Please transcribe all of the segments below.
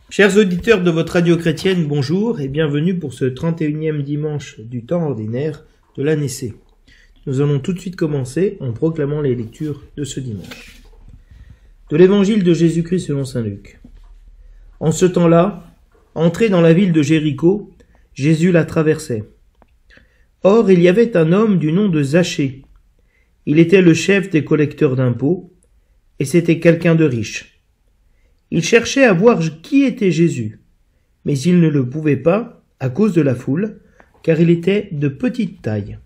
Chers auditeurs de votre radio chrétienne, bonjour et bienvenue pour ce 31e dimanche du temps ordinaire de l'année C. Nous allons tout de suite commencer en proclamant les lectures de ce dimanche. De l'évangile de Jésus-Christ selon saint Luc. En ce temps-là, entré dans la ville de Jéricho, Jésus la traversait. Or, il y avait un homme du nom de Zachée. Il était le chef des collecteurs d'impôts, et c'était quelqu'un de riche. Il cherchait à voir qui était Jésus, mais il ne le pouvait pas à cause de la foule, car il était de petite taille.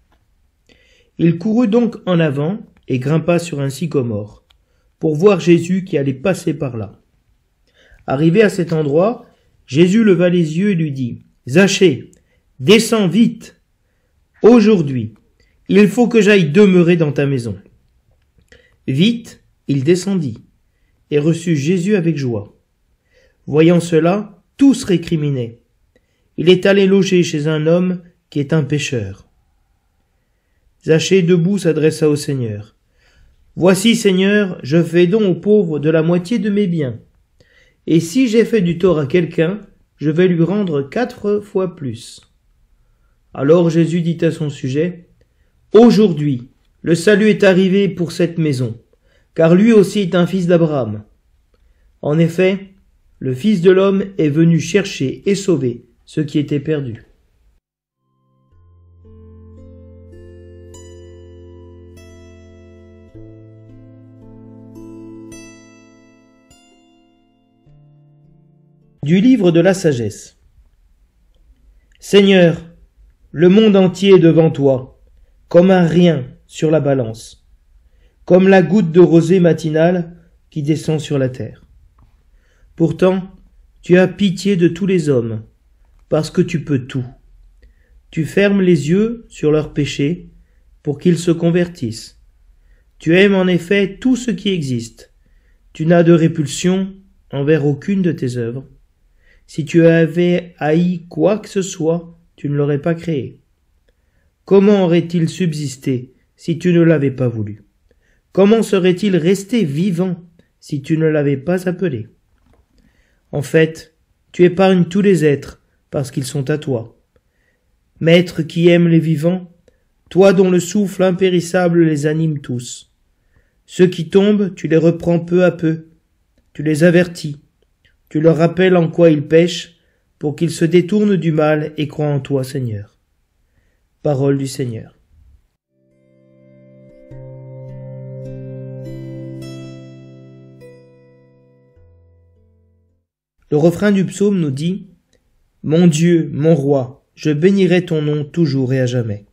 Il courut donc en avant et grimpa sur un sycomore, pour voir Jésus qui allait passer par là. Arrivé à cet endroit, Jésus leva les yeux et lui dit « Zachée, descends vite. Aujourd'hui, il faut que j'aille demeurer dans ta maison. » Vite, il descendit et reçut Jésus avec joie. Voyant cela, tous récriminaient. Il est allé loger chez un homme qui est un pécheur. Zachée debout s'adressa au Seigneur. « Voici, Seigneur, je fais don aux pauvres de la moitié de mes biens. Et si j'ai fait du tort à quelqu'un, je vais lui rendre 4 fois plus. » Alors Jésus dit à son sujet, « Aujourd'hui, le salut est arrivé pour cette maison, car lui aussi est un fils d'Abraham. En effet, le Fils de l'homme est venu chercher et sauver ceux qui étaient perdus. » Du livre de la sagesse. Seigneur, le monde entier est devant toi, comme un rien sur la balance, comme la goutte de rosée matinale qui descend sur la terre. Pourtant, tu as pitié de tous les hommes, parce que tu peux tout. Tu fermes les yeux sur leurs péchés pour qu'ils se convertissent. Tu aimes en effet tout ce qui existe. Tu n'as de répulsion envers aucune de tes œuvres. Si tu avais haï quoi que ce soit, tu ne l'aurais pas créé. Comment aurait-il subsisté si tu ne l'avais pas voulu? Comment serait-il resté vivant si tu ne l'avais pas appelé? En fait, tu épargnes tous les êtres parce qu'ils sont à toi. Maître qui aime les vivants, toi dont le souffle impérissable les anime tous. Ceux qui tombent, tu les reprends peu à peu, tu les avertis, tu leur rappelles en quoi ils pêchent, pour qu'ils se détournent du mal et croient en toi, Seigneur. Parole du Seigneur. Le refrain du psaume nous dit « Mon Dieu, mon roi, je bénirai ton nom toujours et à jamais. »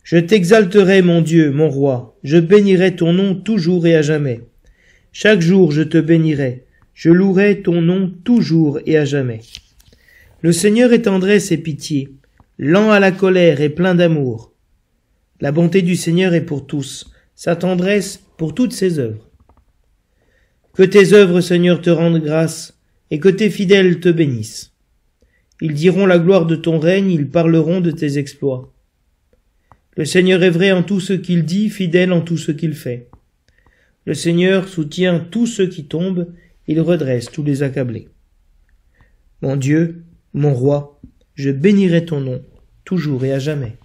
Je t'exalterai, mon Dieu, mon roi, je bénirai ton nom toujours et à jamais. Chaque jour je te bénirai, je louerai ton nom toujours et à jamais. Le Seigneur est tendresse et pitié, lent à la colère et plein d'amour. La bonté du Seigneur est pour tous, sa tendresse pour toutes ses œuvres. Que tes œuvres, Seigneur, te rendent grâce, et que tes fidèles te bénissent. Ils diront la gloire de ton règne, ils parleront de tes exploits. Le Seigneur est vrai en tout ce qu'il dit, fidèle en tout ce qu'il fait. Le Seigneur soutient tous ceux qui tombent, il redresse tous les accablés. Mon Dieu, mon roi, je bénirai ton nom, toujours et à jamais.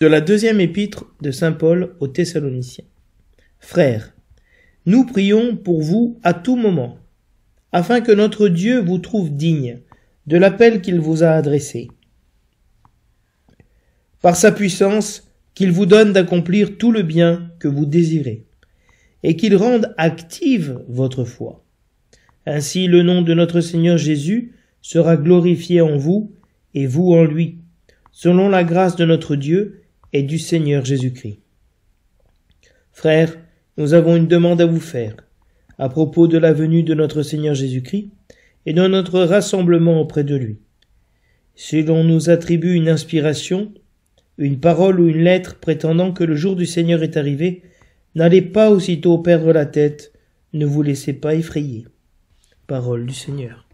De la deuxième épître de saint Paul aux Thessaloniciens. Frères, nous prions pour vous à tout moment, afin que notre Dieu vous trouve digne de l'appel qu'il vous a adressé. Par sa puissance, qu'il vous donne d'accomplir tout le bien que vous désirez, et qu'il rende active votre foi. Ainsi le nom de notre Seigneur Jésus sera glorifié en vous, et vous en lui, selon la grâce de notre Dieu et du Seigneur Jésus-Christ. Frères, nous avons une demande à vous faire, à propos de la venue de notre Seigneur Jésus-Christ, et de notre rassemblement auprès de lui. Si l'on nous attribue une inspiration, une parole ou une lettre prétendant que le jour du Seigneur est arrivé, N'allez pas aussitôt perdre la tête, ne vous laissez pas effrayer. Parole du Seigneur.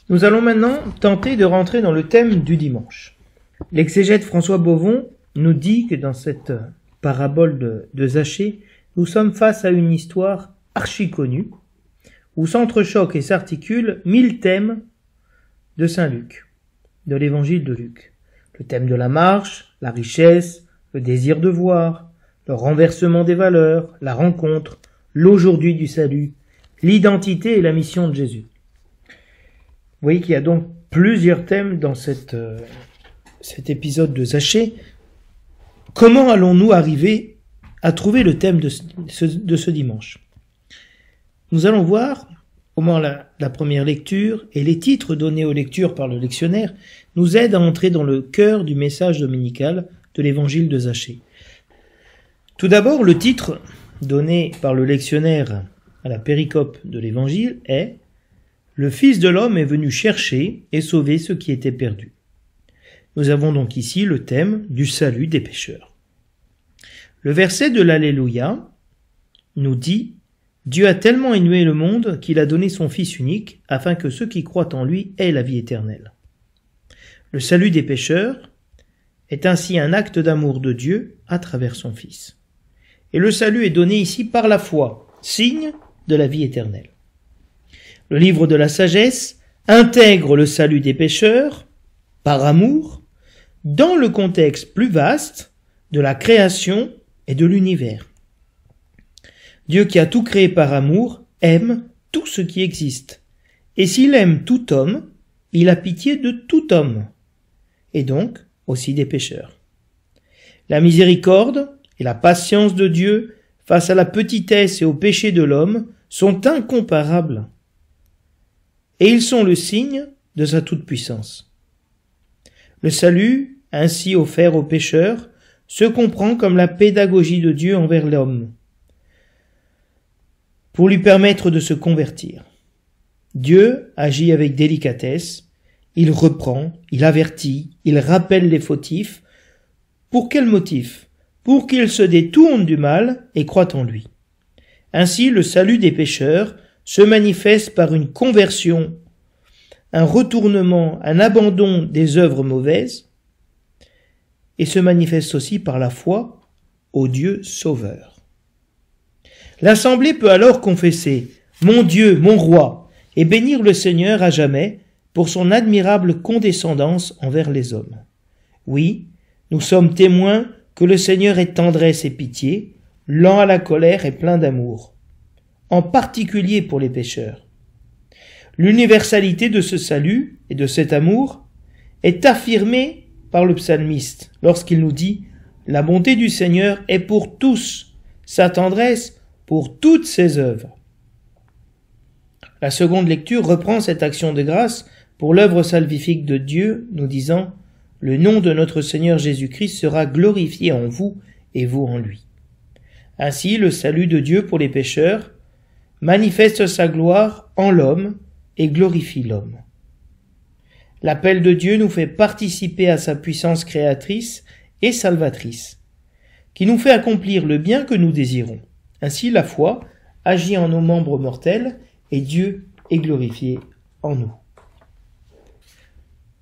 Nous allons maintenant tenter de rentrer dans le thème du dimanche. L'exégète François Bovon nous dit que dans cette parabole de Zachée, nous sommes face à une histoire archi-connue, où s'entrechoquent et s'articulent 1000 thèmes de Saint Luc, de l'évangile de Luc. Le thème de la marche, la richesse, le désir de voir, le renversement des valeurs, la rencontre, l'aujourd'hui du salut, l'identité et la mission de Jésus. Vous voyez qu'il y a donc plusieurs thèmes dans cet épisode de Zachée. Comment allons-nous arriver à trouver le thème de ce dimanche? Nous allons voir comment la première lecture et les titres donnés aux lectures par le lectionnaire nous aident à entrer dans le cœur du message dominical de l'évangile de Zachée. Tout d'abord, le titre donné par le lectionnaire à la péricope de l'évangile est « Le Fils de l'homme est venu chercher et sauver ceux qui étaient perdus ». Nous avons donc ici le thème du salut des pécheurs. Le verset de l'Alléluia nous dit « Dieu a tellement aimé le monde qu'il a donné son Fils unique, afin que ceux qui croient en lui aient la vie éternelle. » Le salut des pécheurs est ainsi un acte d'amour de Dieu à travers son Fils. Et le salut est donné ici par la foi, signe de la vie éternelle. Le livre de la sagesse intègre le salut des pécheurs, par amour, dans le contexte plus vaste de la création et de l'univers. Dieu qui a tout créé par amour aime tout ce qui existe. Et s'il aime tout homme, il a pitié de tout homme, et donc aussi des pécheurs. La miséricorde et la patience de Dieu face à la petitesse et au péché de l'homme sont incomparables. Et ils sont le signe de sa toute-puissance. Le salut, ainsi offert aux pécheurs, se comprend comme la pédagogie de Dieu envers l'homme, pour lui permettre de se convertir. Dieu agit avec délicatesse, il reprend, il avertit, il rappelle les fautifs. Pour quel motif? Pour qu'ils se détournent du mal et croient en lui. Ainsi, le salut des pécheurs se manifeste par une conversion, un retournement, un abandon des œuvres mauvaises, et se manifeste aussi par la foi au Dieu sauveur. L'assemblée peut alors confesser « Mon Dieu, mon roi » et bénir le Seigneur à jamais pour son admirable condescendance envers les hommes. Oui, nous sommes témoins que le Seigneur est tendresse et pitié, lent à la colère et plein d'amour, en particulier pour les pécheurs. L'universalité de ce salut et de cet amour est affirmée par le psalmiste lorsqu'il nous dit « La bonté du Seigneur est pour tous, sa tendresse pour toutes ses œuvres. » La seconde lecture reprend cette action de grâce pour l'œuvre salvifique de Dieu, nous disant « Le nom de notre Seigneur Jésus-Christ sera glorifié en vous et vous en lui. » Ainsi, le salut de Dieu pour les pécheurs manifeste sa gloire en l'homme et glorifie l'homme. L'appel de Dieu nous fait participer à sa puissance créatrice et salvatrice, qui nous fait accomplir le bien que nous désirons. Ainsi, la foi agit en nos membres mortels et Dieu est glorifié en nous.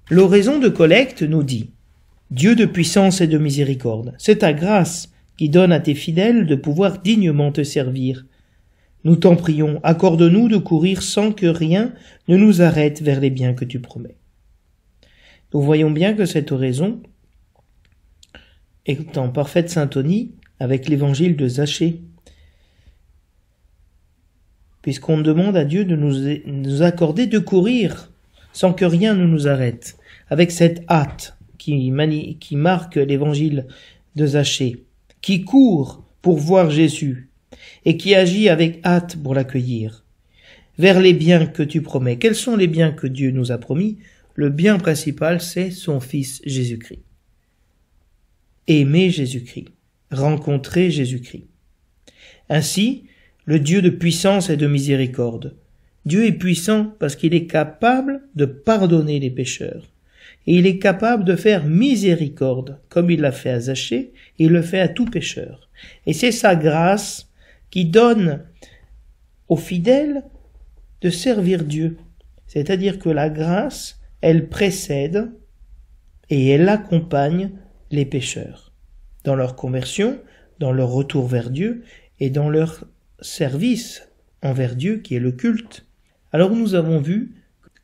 L'oraison de collecte nous dit « Dieu de puissance et de miséricorde, c'est ta grâce qui donne à tes fidèles de pouvoir dignement te servir. Nous t'en prions, accorde-nous de courir sans que rien ne nous arrête vers les biens que tu promets. » Nous voyons bien que cette oraison est en parfaite syntonie avec l'évangile de Zachée, puisqu'on demande à Dieu de nous accorder de courir sans que rien ne nous arrête, avec cette hâte qui marque l'évangile de Zachée, qui court pour voir Jésus et qui agit avec hâte pour l'accueillir. Vers les biens que tu promets. Quels sont les biens que Dieu nous a promis? Le bien principal, c'est son Fils Jésus-Christ. Aimer Jésus-Christ, rencontrer Jésus-Christ. Ainsi, le Dieu de puissance et de miséricorde Dieu est puissant parce qu'il est capable de pardonner les pécheurs. Et il est capable de faire miséricorde, comme il l'a fait à Zachée, et il le fait à tout pécheur. Et c'est sa grâce qui donne aux fidèles de servir Dieu. C'est-à-dire que la grâce, elle précède et elle accompagne les pécheurs dans leur conversion, dans leur retour vers Dieu et dans leur service envers Dieu qui est le culte. Alors nous avons vu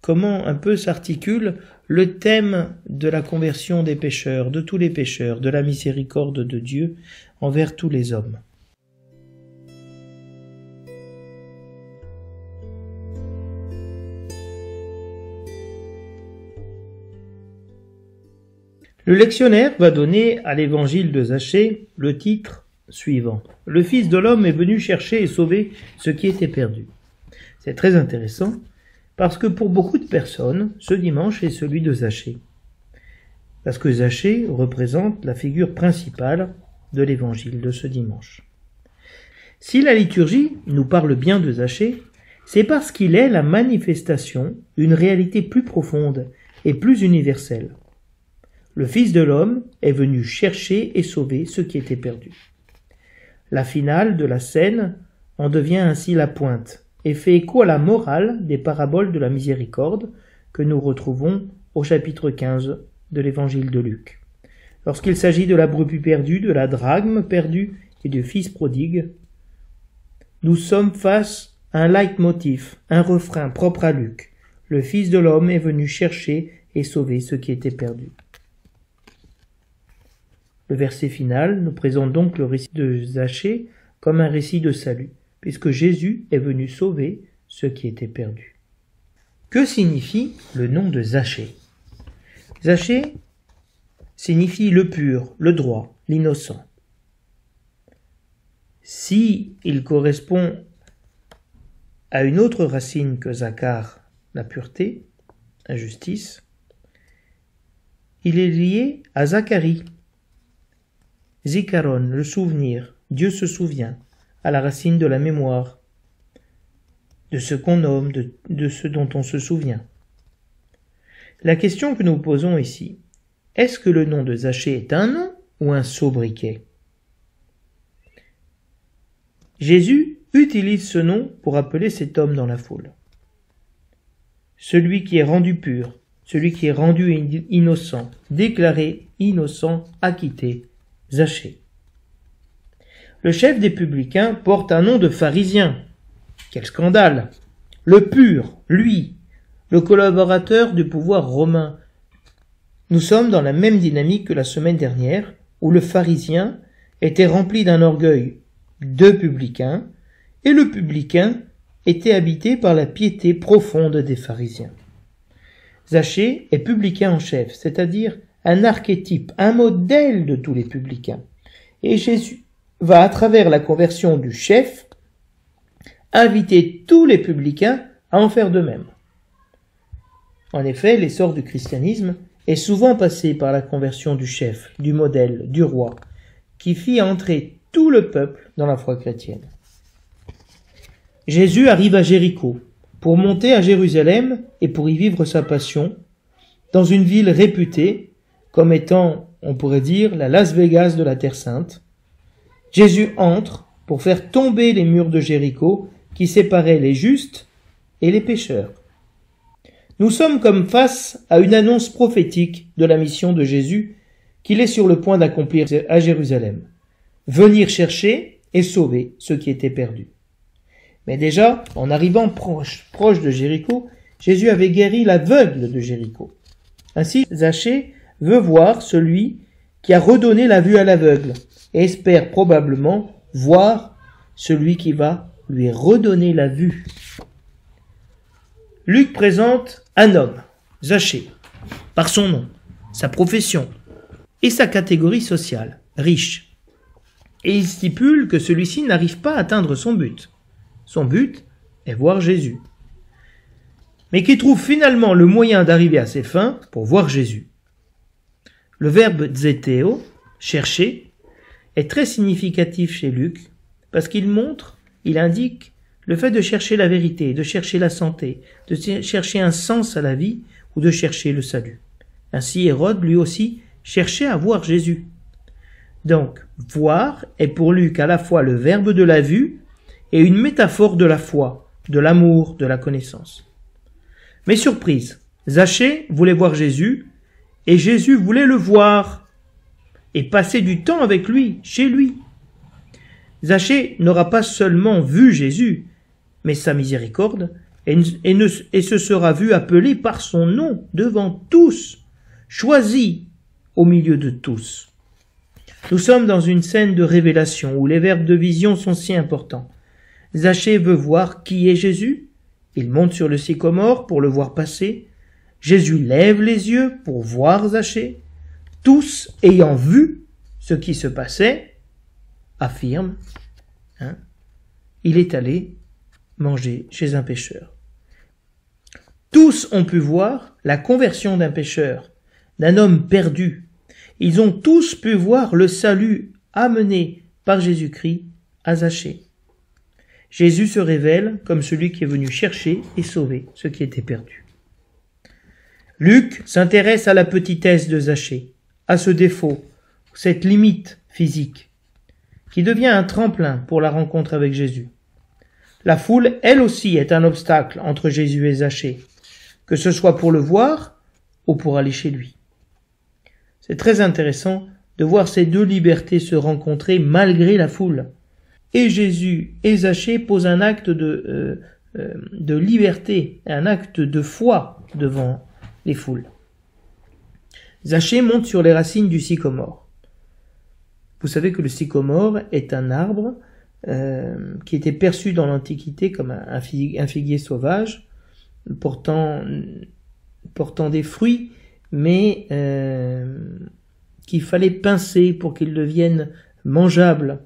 comment un peu s'articule le thème de la conversion des pécheurs, de tous les pécheurs, de la miséricorde de Dieu envers tous les hommes. Le lectionnaire va donner à l'évangile de Zachée le titre suivant. Le Fils de l'homme est venu chercher et sauver ce qui était perdu. C'est très intéressant parce que pour beaucoup de personnes, ce dimanche est celui de Zachée. Parce que Zachée représente la figure principale de l'évangile de ce dimanche. Si la liturgie nous parle bien de Zachée, c'est parce qu'il est la manifestation d'une réalité plus profonde et plus universelle. Le Fils de l'homme est venu chercher et sauver ce qui était perdu. La finale de la scène en devient ainsi la pointe et fait écho à la morale des paraboles de la miséricorde que nous retrouvons au chapitre 15 de l'évangile de Luc. Lorsqu'il s'agit de la brebis perdue, de la drachme perdue et du fils prodigue, nous sommes face à un leitmotiv, un refrain propre à Luc. Le Fils de l'homme est venu chercher et sauver ce qui était perdu. Le verset final nous présente donc le récit de Zachée comme un récit de salut, puisque Jésus est venu sauver ce qui était perdu. Que signifie le nom de Zachée ? Zachée signifie le pur, le droit, l'innocent. Si il correspond à une autre racine que Zakhar, la pureté, la justice, il est lié à Zacharie, Zikaron, le souvenir, Dieu se souvient, à la racine de la mémoire, de ce qu'on nomme, de ce dont on se souvient. La question que nous posons ici, est-ce que le nom de Zachée est un nom ou un sobriquet ? Jésus utilise ce nom pour appeler cet homme dans la foule. Celui qui est rendu pur, celui qui est rendu innocent, déclaré innocent, acquitté, Zachée. Le chef des publicains porte un nom de pharisien. Quel scandale! Le pur, lui, le collaborateur du pouvoir romain. Nous sommes dans la même dynamique que la semaine dernière, où le pharisien était rempli d'un orgueil de publicain, et le publicain était habité par la piété profonde des pharisiens. Zachée est publicain en chef, c'est-à-dire un archétype, un modèle de tous les publicains. Et Jésus va, à travers la conversion du chef, inviter tous les publicains à en faire de même. En effet, l'essor du christianisme est souvent passé par la conversion du chef, du modèle, du roi, qui fit entrer tout le peuple dans la foi chrétienne. Jésus arrive à Jéricho pour monter à Jérusalem et pour y vivre sa passion, dans une ville réputée comme étant, on pourrait dire, la Las Vegas de la Terre Sainte. Jésus entre pour faire tomber les murs de Jéricho qui séparaient les justes et les pécheurs. Nous sommes comme face à une annonce prophétique de la mission de Jésus qu'il est sur le point d'accomplir à Jérusalem. Venir chercher et sauver ce qui était perdu. Mais déjà, en arrivant proche de Jéricho, Jésus avait guéri l'aveugle de Jéricho. Ainsi, Zachée veut voir celui qui a redonné la vue à l'aveugle et espère probablement voir celui qui va lui redonner la vue. Luc présente un homme, Zachée, par son nom, sa profession et sa catégorie sociale, riche. Et il stipule que celui-ci n'arrive pas à atteindre son but. Son but est voir Jésus. Mais qui trouve finalement le moyen d'arriver à ses fins pour voir Jésus. Le verbe zeteo, chercher, est très significatif chez Luc parce qu'il indique Le fait de chercher la vérité, de chercher la santé, de chercher un sens à la vie ou de chercher le salut. Ainsi Hérode, lui aussi, cherchait à voir Jésus. Donc, voir est pour Luc à la fois le verbe de la vue et une métaphore de la foi, de l'amour, de la connaissance. Mais surprise, Zachée voulait voir Jésus et Jésus voulait le voir et passer du temps avec lui, chez lui. Zachée n'aura pas seulement vu Jésus, mais sa miséricorde, et se sera vu appelé par son nom devant tous, choisi au milieu de tous. Nous sommes dans une scène de révélation où les verbes de vision sont si importants. Zachée veut voir qui est Jésus. Il monte sur le sycomore pour le voir passer. Jésus lève les yeux pour voir Zachée. Tous, ayant vu ce qui se passait, affirment, il est allé manger chez un pêcheur. Tous ont pu voir la conversion d'un pêcheur, d'un homme perdu. Ils ont tous pu voir le salut amené par Jésus-Christ à Zachée. Jésus se révèle comme celui qui est venu chercher et sauver ce qui était perdu. Luc s'intéresse à la petitesse de Zachée, à ce défaut, cette limite physique, qui devient un tremplin pour la rencontre avec Jésus. La foule, elle aussi, est un obstacle entre Jésus et Zachée, que ce soit pour le voir ou pour aller chez lui. C'est très intéressant de voir ces deux libertés se rencontrer malgré la foule. Et Jésus et Zachée posent un acte de liberté, un acte de foi devant les foules. Zachée monte sur les racines du sycomore. Vous savez que le sycomore est un arbre qui était perçu dans l'Antiquité comme un figuier sauvage, portant des fruits, mais qu'il fallait pincer pour qu'ils deviennent mangeables.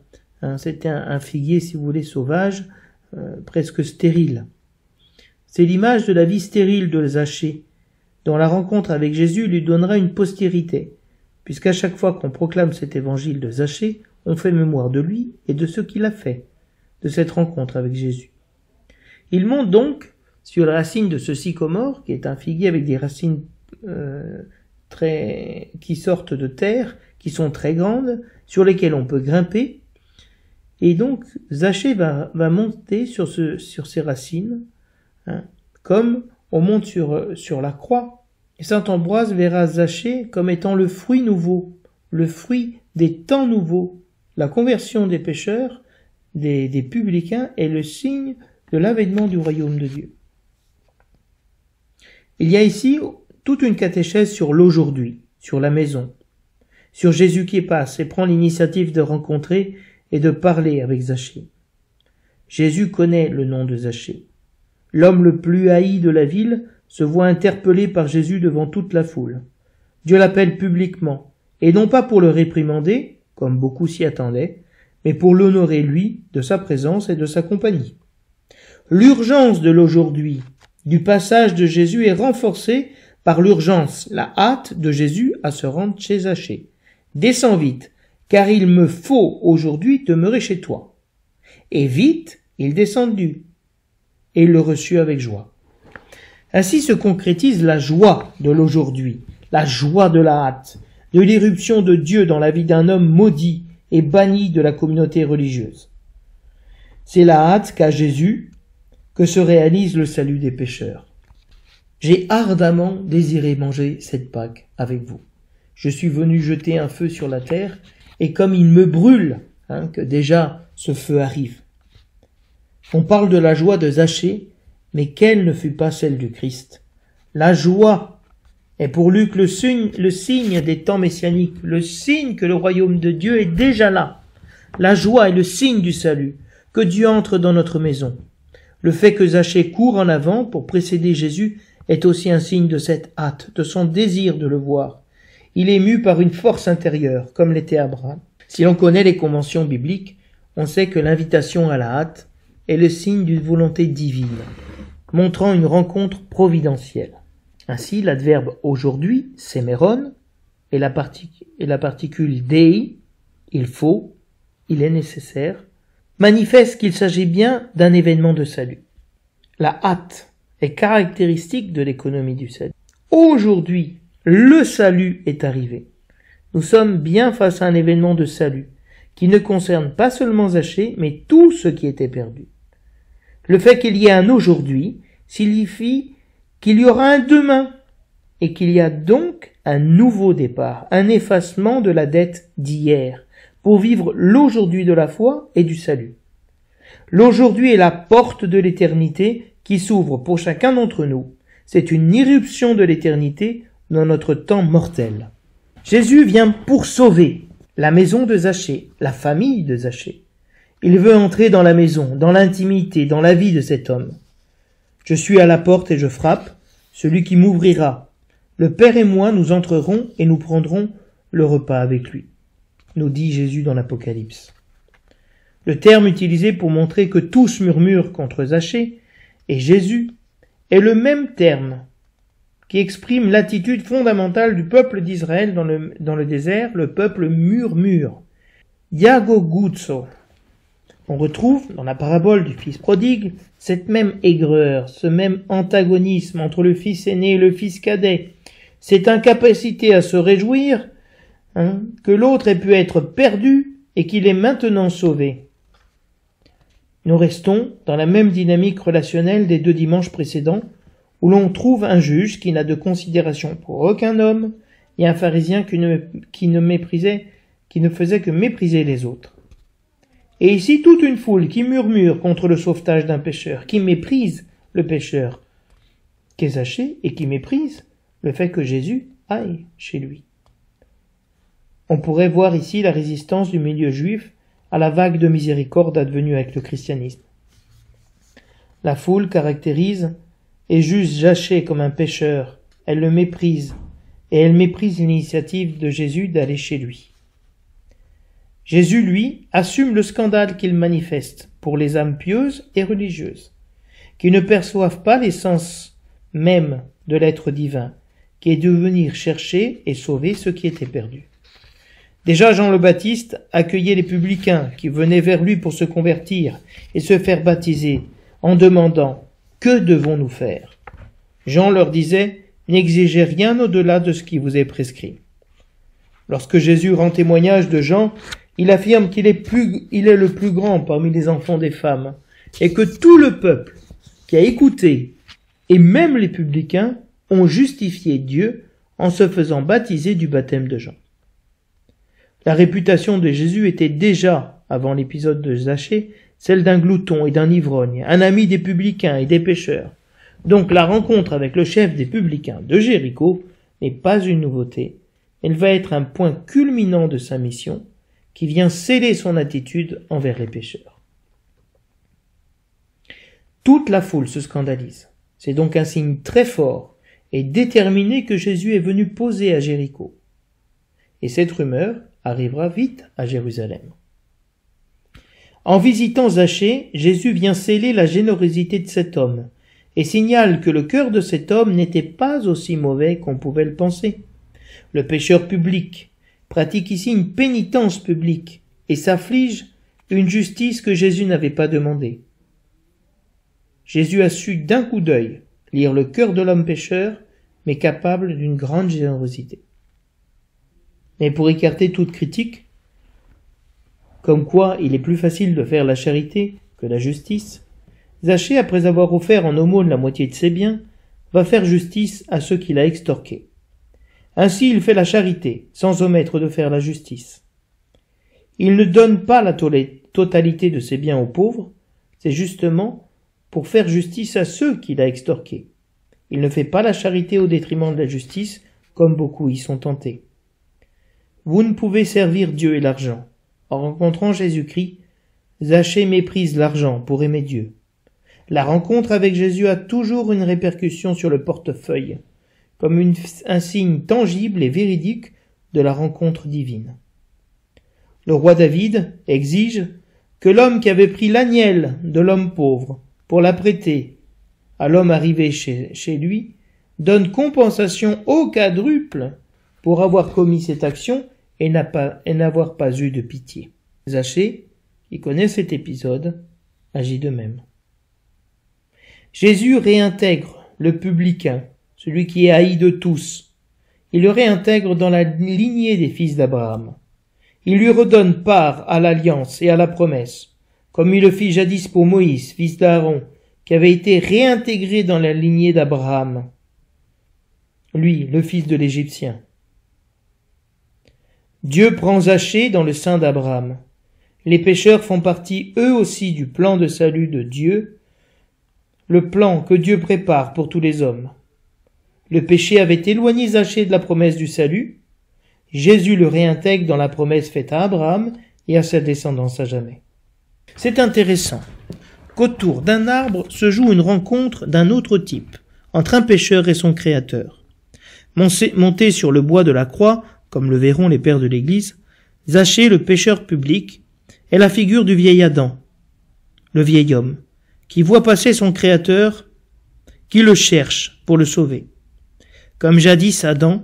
C'était un figuier, si vous voulez, sauvage, presque stérile. C'est l'image de la vie stérile de Zachée, dont la rencontre avec Jésus lui donnera une postérité, puisqu'à chaque fois qu'on proclame cet évangile de Zachée, on fait mémoire de lui et de ce qu'il a fait, de cette rencontre avec Jésus. Il monte donc sur la racine de ce sycomore, qui est un figuier avec des racines qui sortent de terre, qui sont très grandes, sur lesquelles on peut grimper. Et donc Zachée va monter sur ces racines, comme on monte sur la croix. Et saint Ambroise verra Zachée comme étant le fruit nouveau, le fruit des temps nouveaux. La conversion des pécheurs, des publicains, est le signe de l'avènement du royaume de Dieu. Il y a ici toute une catéchèse sur l'aujourd'hui, sur la maison, sur Jésus qui passe et prend l'initiative de rencontrer et de parler avec Zachée. Jésus connaît le nom de Zachée. L'homme le plus haï de la ville se voit interpellé par Jésus devant toute la foule. Dieu l'appelle publiquement, et non pas pour le réprimander, comme beaucoup s'y attendaient, mais pour l'honorer lui de sa présence et de sa compagnie. L'urgence de l'aujourd'hui, du passage de Jésus est renforcée par l'urgence, la hâte de Jésus à se rendre chez Zachée. Descends vite, car il me faut aujourd'hui demeurer chez toi. Et vite, il descendit, et il le reçut avec joie. Ainsi se concrétise la joie de l'aujourd'hui, la joie de la hâte, de l'irruption de Dieu dans la vie d'un homme maudit et banni de la communauté religieuse. C'est la hâte qu'a Jésus que se réalise le salut des pécheurs. J'ai ardemment désiré manger cette Pâque avec vous. Je suis venu jeter un feu sur la terre, et comme il me brûle, que déjà ce feu arrive. On parle de la joie de Zachée, mais quelle ne fut pas celle du Christ? La joie est pour Luc le signe des temps messianiques, le signe que le royaume de Dieu est déjà là. La joie est le signe du salut, que Dieu entre dans notre maison. Le fait que Zachée court en avant pour précéder Jésus est aussi un signe de cette hâte, de son désir de le voir. Il est mu par une force intérieure, comme l'était Abraham. Si l'on connaît les conventions bibliques, on sait que l'invitation à la hâte est le signe d'une volonté divine, montrant une rencontre providentielle. Ainsi, l'adverbe aujourd'hui, séméron, et la particule dei, il faut, il est nécessaire, manifeste qu'il s'agit bien d'un événement de salut. La hâte est caractéristique de l'économie du salut. Aujourd'hui, le salut est arrivé. Nous sommes bien face à un événement de salut qui ne concerne pas seulement Zachée, mais tout ce qui était perdu. Le fait qu'il y ait un aujourd'hui signifie qu'il y aura un demain et qu'il y a donc un nouveau départ, un effacement de la dette d'hier pour vivre l'aujourd'hui de la foi et du salut. L'aujourd'hui est la porte de l'éternité qui s'ouvre pour chacun d'entre nous. C'est une irruption de l'éternité dans notre temps mortel. Jésus vient pour sauver la maison de Zachée, la famille de Zachée. Il veut entrer dans la maison, dans l'intimité, dans la vie de cet homme. Je suis à la porte et je frappe, celui qui m'ouvrira. Le Père et moi, nous entrerons et nous prendrons le repas avec lui, nous dit Jésus dans l'Apocalypse. Le terme utilisé pour montrer que tous murmurent contre Zachée et Jésus est le même terme qui exprime l'attitude fondamentale du peuple d'Israël dans le désert, le peuple murmure. Yagoguzo. On retrouve, dans la parabole du fils prodigue, cette même aigreur, ce même antagonisme entre le fils aîné et le fils cadet, cette incapacité à se réjouir que l'autre ait pu être perdu et qu'il est maintenant sauvé. Nous restons dans la même dynamique relationnelle des 2 dimanches précédents, où l'on trouve un juge qui n'a de considération pour aucun homme et un pharisien qui ne faisait que mépriser les autres. Et ici toute une foule qui murmure contre le sauvetage d'un pécheur, qui méprise le pécheur qu'est Zachée et qui méprise le fait que Jésus aille chez lui. On pourrait voir ici la résistance du milieu juif à la vague de miséricorde advenue avec le christianisme. La foule caractérise et juge Zachée comme un pécheur, elle le méprise, et elle méprise l'initiative de Jésus d'aller chez lui. Jésus, lui, assume le scandale qu'il manifeste pour les âmes pieuses et religieuses, qui ne perçoivent pas l'essence même de l'être divin, qui est de venir chercher et sauver ceux qui étaient perdus. Déjà Jean le Baptiste accueillait les publicains qui venaient vers lui pour se convertir et se faire baptiser en demandant « Que devons-nous faire ?» Jean leur disait « N'exigez rien au-delà de ce qui vous est prescrit. » Lorsque Jésus rend témoignage de Jean, il affirme qu'il est le plus grand parmi les enfants des femmes et que tout le peuple qui a écouté et même les publicains ont justifié Dieu en se faisant baptiser du baptême de Jean. La réputation de Jésus était déjà, avant l'épisode de Zachée, celle d'un glouton et d'un ivrogne, un ami des publicains et des pécheurs. Donc la rencontre avec le chef des publicains de Jéricho n'est pas une nouveauté, elle va être un point culminant de sa mission, qui vient sceller son attitude envers les pécheurs. Toute la foule se scandalise. C'est donc un signe très fort et déterminé que Jésus est venu poser à Jéricho. Et cette rumeur arrivera vite à Jérusalem. En visitant Zachée, Jésus vient sceller la générosité de cet homme et signale que le cœur de cet homme n'était pas aussi mauvais qu'on pouvait le penser. Le pécheur public pratique ici une pénitence publique et s'afflige une justice que Jésus n'avait pas demandée. Jésus a su d'un coup d'œil lire le cœur de l'homme pécheur, mais capable d'une grande générosité. Mais pour écarter toute critique, comme quoi il est plus facile de faire la charité que la justice, Zachée, après avoir offert en aumône la moitié de ses biens, va faire justice à ceux qu'il a extorqués. Ainsi il fait la charité, sans omettre de faire la justice. Il ne donne pas la totalité de ses biens aux pauvres, c'est justement pour faire justice à ceux qu'il a extorqués. Il ne fait pas la charité au détriment de la justice, comme beaucoup y sont tentés. Vous ne pouvez servir Dieu et l'argent. En rencontrant Jésus-Christ, Zachée méprise l'argent pour aimer Dieu. La rencontre avec Jésus a toujours une répercussion sur le portefeuille, comme un signe tangible et véridique de la rencontre divine. Le roi David exige que l'homme qui avait pris l'agnelle de l'homme pauvre pour la prêter à l'homme arrivé chez lui donne compensation au quadruple pour avoir commis cette action et n'avoir pas eu de pitié. Zachée qui connaît cet épisode, agit de même. Jésus réintègre le publicain, celui qui est haï de tous. Il le réintègre dans la lignée des fils d'Abraham. Il lui redonne part à l'alliance et à la promesse, comme il le fit jadis pour Moïse, fils d'Aaron, qui avait été réintégré dans la lignée d'Abraham. Lui, le fils de l'Égyptien. Dieu prend Zachée dans le sein d'Abraham. Les pécheurs font partie eux aussi du plan de salut de Dieu, le plan que Dieu prépare pour tous les hommes. Le péché avait éloigné Zachée de la promesse du salut. Jésus le réintègre dans la promesse faite à Abraham et à sa descendance à jamais. C'est intéressant qu'autour d'un arbre se joue une rencontre d'un autre type, entre un pécheur et son Créateur. Monté sur le bois de la croix, comme le verront les pères de l'Église, Zachée, le pécheur public, est la figure du vieil Adam, le vieil homme, qui voit passer son Créateur, qui le cherche pour le sauver. Comme jadis Adam,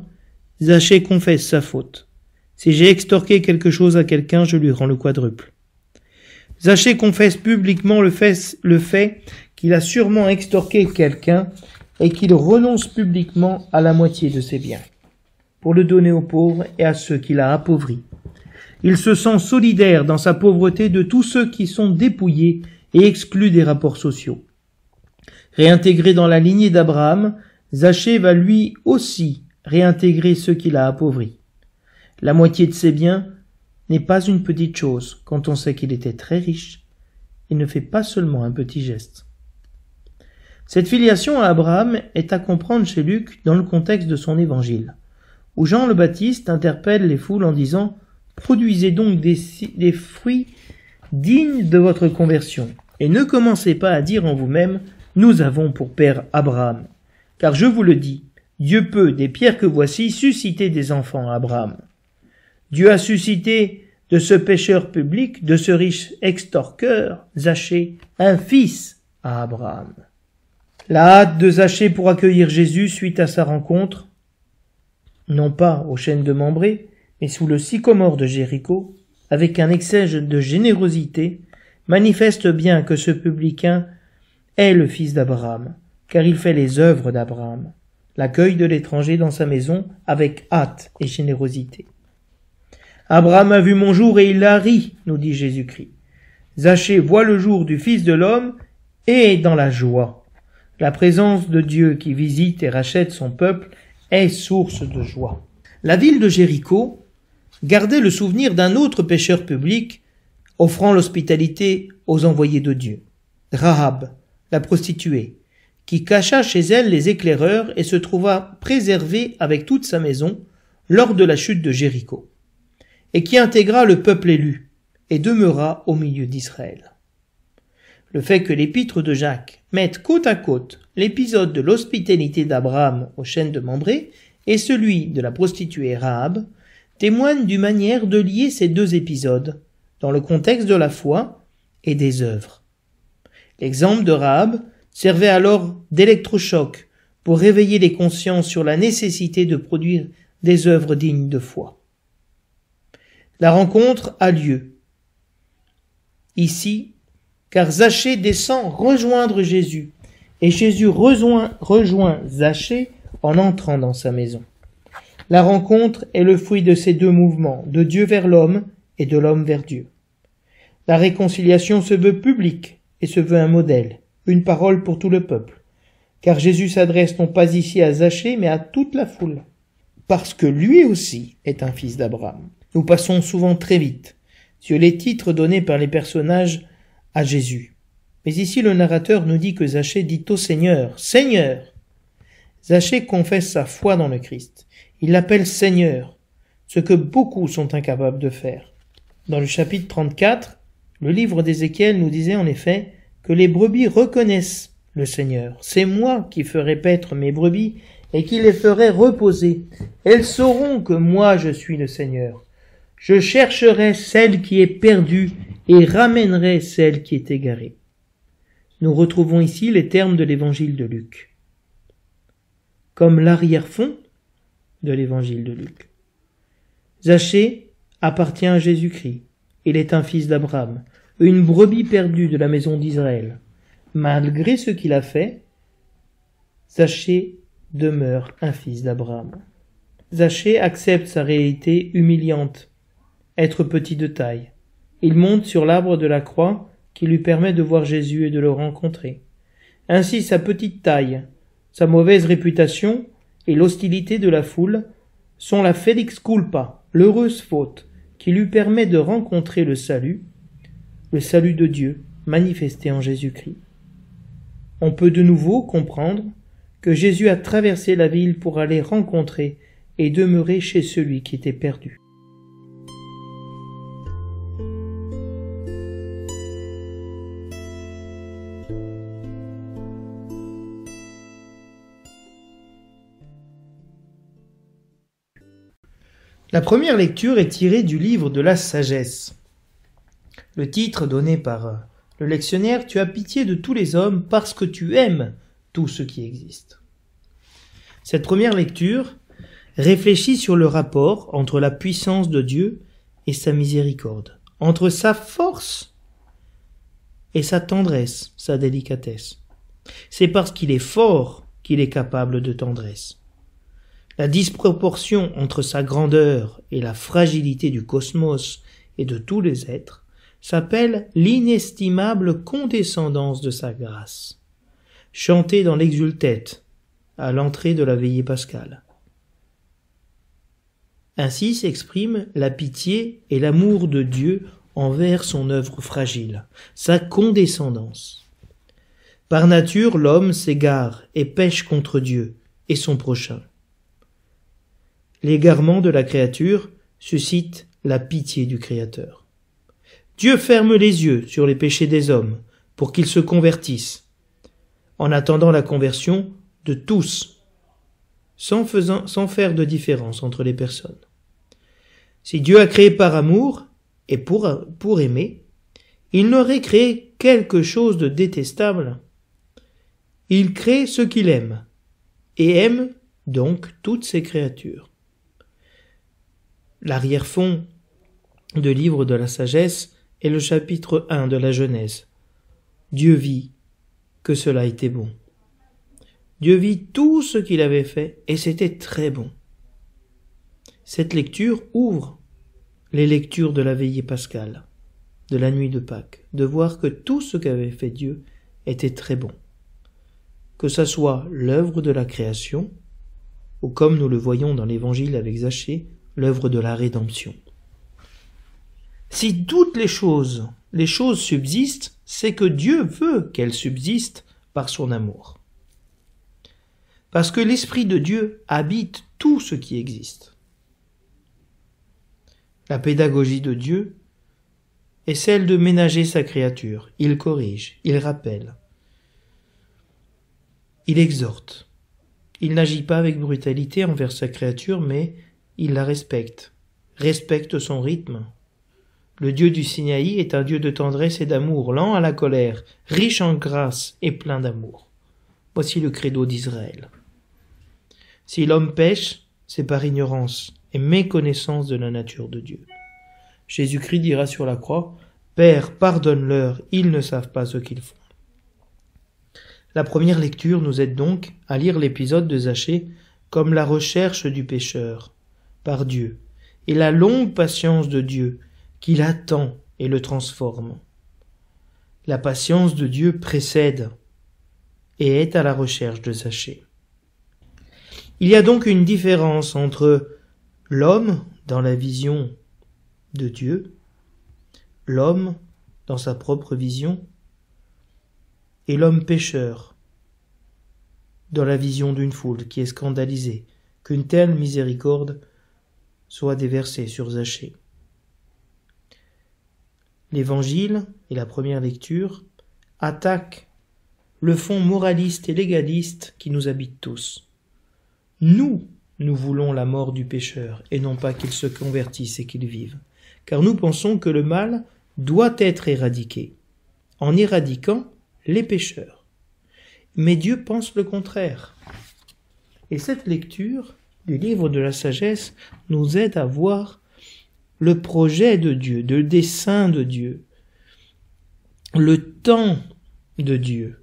Zachée confesse sa faute. Si j'ai extorqué quelque chose à quelqu'un, je lui rends le quadruple. Zachée confesse publiquement le fait qu'il a sûrement extorqué quelqu'un et qu'il renonce publiquement à la moitié de ses biens, pour le donner aux pauvres et à ceux qu'il a appauvris. Il se sent solidaire dans sa pauvreté de tous ceux qui sont dépouillés et exclus des rapports sociaux. Réintégré dans la lignée d'Abraham, Zachée va lui aussi réintégrer ceux qu'il a appauvris. La moitié de ses biens n'est pas une petite chose quand on sait qu'il était très riche. Il ne fait pas seulement un petit geste. Cette filiation à Abraham est à comprendre chez Luc dans le contexte de son évangile, où Jean le Baptiste interpelle les foules en disant « Produisez donc des fruits dignes de votre conversion, et ne commencez pas à dire en vous-même « Nous avons pour père Abraham ». Car je vous le dis, Dieu peut, des pierres que voici, susciter des enfants à Abraham. Dieu a suscité de ce pécheur public, de ce riche extorqueur, Zachée, un fils à Abraham. La hâte de Zachée pour accueillir Jésus suite à sa rencontre, non pas aux chênes de Mambré, mais sous le sycomore de Jéricho, avec un excès de générosité, manifeste bien que ce publicain est le fils d'Abraham, car il fait les œuvres d'Abraham, l'accueil de l'étranger dans sa maison avec hâte et générosité. Abraham a vu mon jour et il a ri, nous dit Jésus-Christ. Zachée voit le jour du Fils de l'homme et est dans la joie. La présence de Dieu qui visite et rachète son peuple est source de joie. La ville de Jéricho gardait le souvenir d'un autre pécheur public offrant l'hospitalité aux envoyés de Dieu. Rahab, la prostituée, qui cacha chez elle les éclaireurs et se trouva préservée avec toute sa maison lors de la chute de Jéricho, et qui intégra le peuple élu et demeura au milieu d'Israël. Le fait que l'épître de Jacques mette côte à côte l'épisode de l'hospitalité d'Abraham aux chênes de Mambré et celui de la prostituée Rahab témoigne d'une manière de lier ces deux épisodes dans le contexte de la foi et des œuvres. L'exemple de Rahab servait alors d'électrochoc pour réveiller les consciences sur la nécessité de produire des œuvres dignes de foi. La rencontre a lieu ici, car Zachée descend rejoindre Jésus, et Jésus rejoint Zachée en entrant dans sa maison. La rencontre est le fruit de ces deux mouvements, de Dieu vers l'homme et de l'homme vers Dieu. La réconciliation se veut publique et se veut un modèle, une parole pour tout le peuple, car Jésus s'adresse non pas ici à Zachée, mais à toute la foule, parce que lui aussi est un fils d'Abraham. Nous passons souvent très vite sur les titres donnés par les personnages à Jésus. Mais ici le narrateur nous dit que Zachée dit au Seigneur, « Seigneur !» Zachée confesse sa foi dans le Christ. Il l'appelle Seigneur, ce que beaucoup sont incapables de faire. Dans le chapitre 34, le livre d'Ézéchiel nous disait en effet que les brebis reconnaissent le Seigneur. « C'est moi qui ferai paître mes brebis et qui les ferai reposer. Elles sauront que moi je suis le Seigneur. Je chercherai celle qui est perdue et ramènerai celle qui est égarée. » Nous retrouvons ici les termes de l'évangile de Luc, comme l'arrière-fond de l'évangile de Luc. Zachée appartient à Jésus-Christ. Il est un fils d'Abraham. une brebis perdue de la maison d'Israël. Malgré ce qu'il a fait, Zachée demeure un fils d'Abraham. Zachée accepte sa réalité humiliante, être petit de taille. Il monte sur l'arbre de la croix qui lui permet de voir Jésus et de le rencontrer. Ainsi sa petite taille, sa mauvaise réputation et l'hostilité de la foule sont la felix culpa, l'heureuse faute, qui lui permet de rencontrer le salut de Dieu manifesté en Jésus-Christ. On peut de nouveau comprendre que Jésus a traversé la ville pour aller rencontrer et demeurer chez celui qui était perdu. La première lecture est tirée du livre de la sagesse. Le titre donné par le lectionnaire « Tu as pitié de tous les hommes parce que tu aimes tout ce qui existe ». Cette première lecture réfléchit sur le rapport entre la puissance de Dieu et sa miséricorde, entre sa force et sa tendresse, sa délicatesse. C'est parce qu'il est fort qu'il est capable de tendresse. La disproportion entre sa grandeur et la fragilité du cosmos et de tous les êtres s'appelle l'inestimable condescendance de sa grâce, chantée dans l'exultète à l'entrée de la veillée pascale. Ainsi s'exprime la pitié et l'amour de Dieu envers son œuvre fragile, sa condescendance. Par nature, l'homme s'égare et pêche contre Dieu et son prochain. L'égarement de la créature suscite la pitié du Créateur. Dieu ferme les yeux sur les péchés des hommes pour qu'ils se convertissent, en attendant la conversion de tous, sans faire de différence entre les personnes. Si Dieu a créé par amour et pour aimer, il n'aurait créé quelque chose de détestable. Il crée ce qu'il aime, et aime donc toutes ses créatures. L'arrière-fond du livre de la sagesse est le chapitre 1 de la Genèse. Dieu vit que cela était bon. Dieu vit tout ce qu'il avait fait et c'était très bon. Cette lecture ouvre les lectures de la veillée pascale, de la nuit de Pâques, de voir que tout ce qu'avait fait Dieu était très bon. Que ça soit l'œuvre de la création, ou comme nous le voyons dans l'évangile avec Zachée, l'œuvre de la rédemption. Si toutes les choses subsistent, c'est que Dieu veut qu'elles subsistent par son amour. Parce que l'Esprit de Dieu habite tout ce qui existe. La pédagogie de Dieu est celle de ménager sa créature. Il corrige, il rappelle, il exhorte. Il n'agit pas avec brutalité envers sa créature, mais il la respecte son rythme. Le Dieu du Sinaï est un Dieu de tendresse et d'amour, lent à la colère, riche en grâce et plein d'amour. Voici le credo d'Israël. Si l'homme pêche, c'est par ignorance et méconnaissance de la nature de Dieu. Jésus-Christ dira sur la croix, « Père, pardonne-leur, ils ne savent pas ce qu'ils font. » La première lecture nous aide donc à lire l'épisode de Zachée comme la recherche du pécheur par Dieu et la longue patience de Dieu qui l'attend et le transforme. La patience de Dieu précède et est à la recherche de Zachée. Il y a donc une différence entre l'homme dans la vision de Dieu, l'homme dans sa propre vision, et l'homme pécheur dans la vision d'une foule qui est scandalisée qu'une telle miséricorde soit déversée sur Zachée. L'Évangile et la première lecture attaquent le fond moraliste et légaliste qui nous habite tous. Nous voulons la mort du pécheur et non pas qu'il se convertisse et qu'il vive, car nous pensons que le mal doit être éradiqué, en éradiquant les pécheurs. Mais Dieu pense le contraire. Et cette lecture du livre de la sagesse nous aide à voir le projet de Dieu, le dessein de Dieu. le temps de Dieu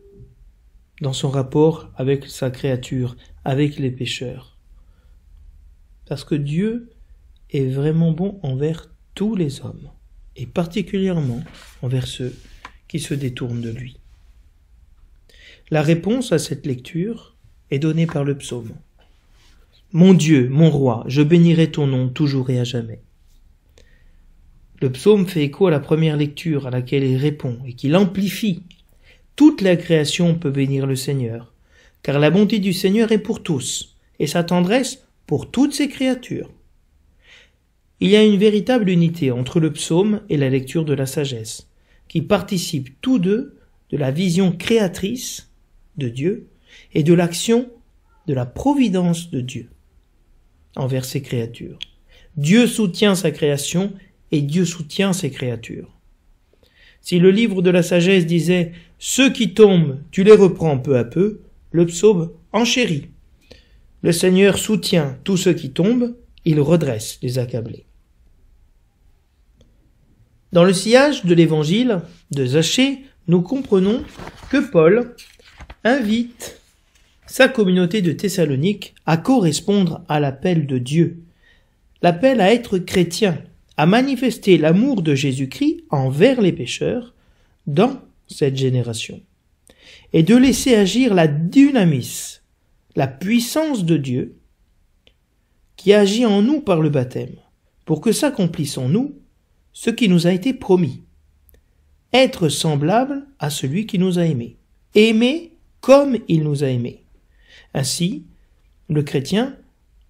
dans son rapport avec sa créature, avec les pécheurs. Parce que Dieu est vraiment bon envers tous les hommes, et particulièrement envers ceux qui se détournent de lui. La réponse à cette lecture est donnée par le psaume. « Mon Dieu, mon roi, je bénirai ton nom toujours et à jamais. » Le psaume fait écho à la première lecture à laquelle il répond et qui l'amplifie. Toute la création peut bénir le Seigneur, car la bonté du Seigneur est pour tous, et sa tendresse pour toutes ses créatures. Il y a une véritable unité entre le psaume et la lecture de la sagesse, qui participent tous deux de la vision créatrice de Dieu et de l'action de la providence de Dieu envers ses créatures. Dieu soutient sa création et Dieu soutient ses créatures. Si le livre de la sagesse disait « Ceux qui tombent, tu les reprends peu à peu », le psaume enchérit. Le Seigneur soutient tous ceux qui tombent, il redresse les accablés. Dans le sillage de l'évangile de Zachée, nous comprenons que Paul invite sa communauté de Thessalonique à correspondre à l'appel de Dieu, l'appel à être chrétien, à manifester l'amour de Jésus-Christ envers les pécheurs dans cette génération, et de laisser agir la dynamis, la puissance de Dieu qui agit en nous par le baptême, pour que s'accomplisse en nous ce qui nous a été promis. Être semblable à celui qui nous a aimés. Aimer comme il nous a aimés. Ainsi, le chrétien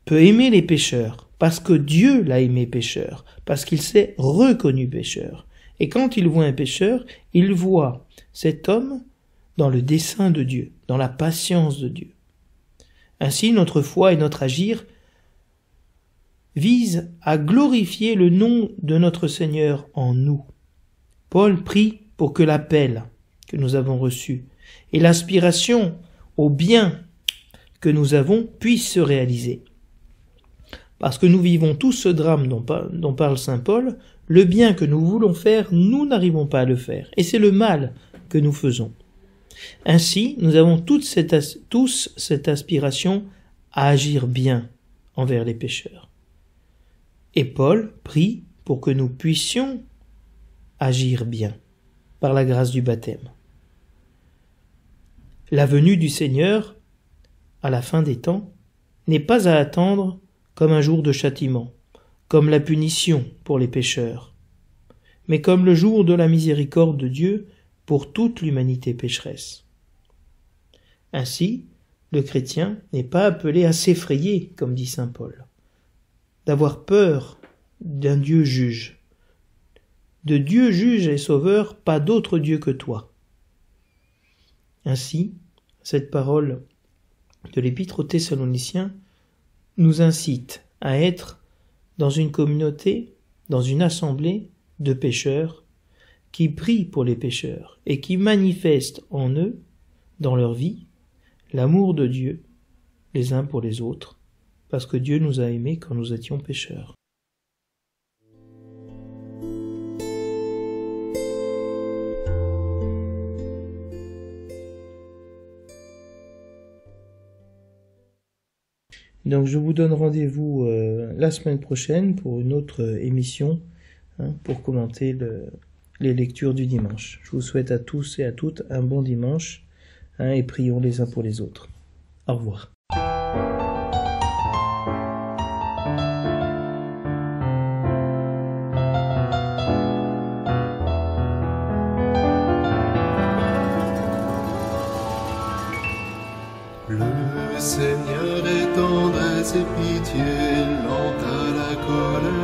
peut aimer les pécheurs, parce que Dieu l'a aimé pécheur, parce qu'il s'est reconnu pécheur. Et quand il voit un pécheur, il voit cet homme dans le dessein de Dieu, dans la patience de Dieu. Ainsi, notre foi et notre agir visent à glorifier le nom de notre Seigneur en nous. Paul prie pour que l'appel que nous avons reçu et l'aspiration au bien que nous avons puissent se réaliser. Parce que nous vivons tous ce drame dont parle saint Paul, le bien que nous voulons faire, nous n'arrivons pas à le faire, et c'est le mal que nous faisons. Ainsi, nous avons tous cette aspiration à agir bien envers les pécheurs. Et Paul prie pour que nous puissions agir bien, par la grâce du baptême. La venue du Seigneur, à la fin des temps, n'est pas à attendre comme un jour de châtiment, comme la punition pour les pécheurs, mais comme le jour de la miséricorde de Dieu pour toute l'humanité pécheresse. Ainsi, le chrétien n'est pas appelé à s'effrayer, comme dit saint Paul, d'avoir peur d'un Dieu juge. De Dieu juge et sauveur, pas d'autre Dieu que toi. Ainsi, cette parole de l'Épître aux Thessaloniciens nous incite à être dans une communauté, dans une assemblée de pécheurs qui prient pour les pécheurs et qui manifestent en eux, dans leur vie, l'amour de Dieu les uns pour les autres, parce que Dieu nous a aimés quand nous étions pécheurs. Donc je vous donne rendez-vous la semaine prochaine pour une autre émission pour commenter les lectures du dimanche. Je vous souhaite à tous et à toutes un bon dimanche et prions les uns pour les autres. Au revoir. Le Seigneur est tendresse et pitié, lent à la colère.